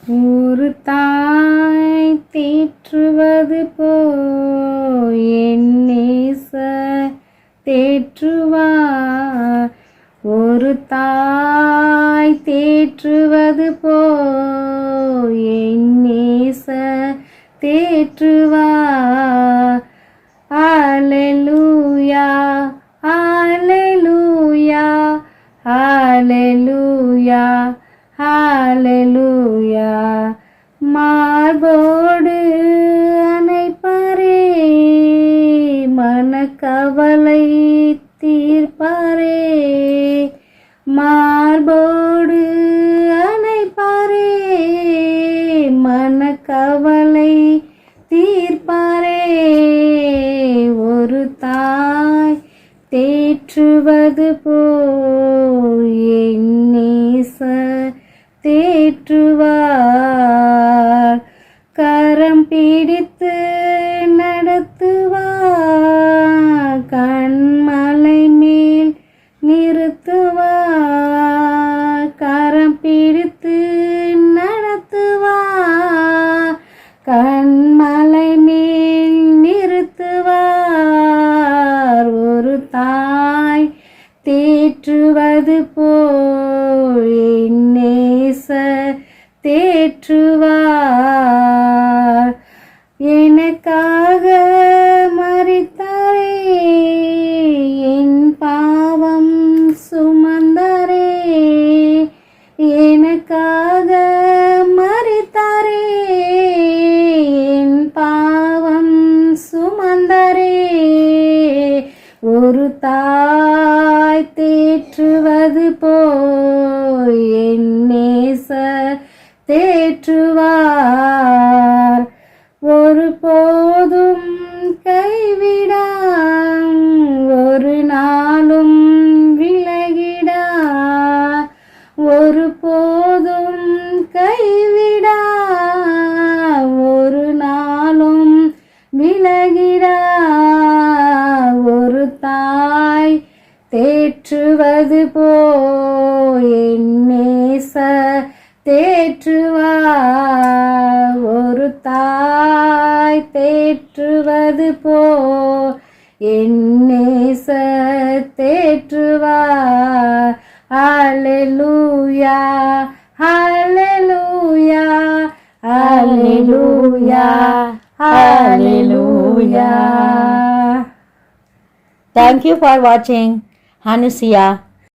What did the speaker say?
ஒரு தாய் தேற்றுவது போல் என் நேசர் தேற்றுவார். ஒரு தாய் தேற்றுவது போல் என் நேசர் தேற்றுவார். அல்லேலூயா அல்லேலூயா அல்லேலூயா அல்லேலூயா. மார்போடு அணைப்பாரே, மனக்கவலை தீர்ப்பாரே. மார்போடு அணைப்பாரே, மனக்கவலை தீர்ப்பாரே. ஒரு தாய் தேற்றுவது போல் என் நேசர் தேற்றுவார். கரம் பிடித்து நடத்துவார், கண்மலை மேல் நிறுத்துவார். கரம் பிடித்து நடத்துவார், கண்மலை மேல் நிறுத்துவார். ஒரு தாய் தேற்றுவது போல் என் நேசர் தேற்றுவார். எனக்காக மரித்தாரே, என் பாவம் சுமந்தாரே. எனக்காக மரித்தாரே, என் பாவம் சுமந்தாரே. ஒரு தாய் தேற்றுவது போல் என் நேசர் தேற்றுவார். ஒரு போதும் கைவிடா, ஒரு நாளும் விலகிடா. ஒரு போதும் கைவிடா, ஒரு நாளும் விலகிடா. ஒரு தாய் தேற்றுவது போல் என் நேசர் தேற்றுவார். ஒரு தாய் தேற்றுவது போல் என் நேசர் தேற்றுவார். அல்லேலூயா அல்லேலூயா அல்லேலூயா அல்லேலூயா. Thank you for watching Hanusia.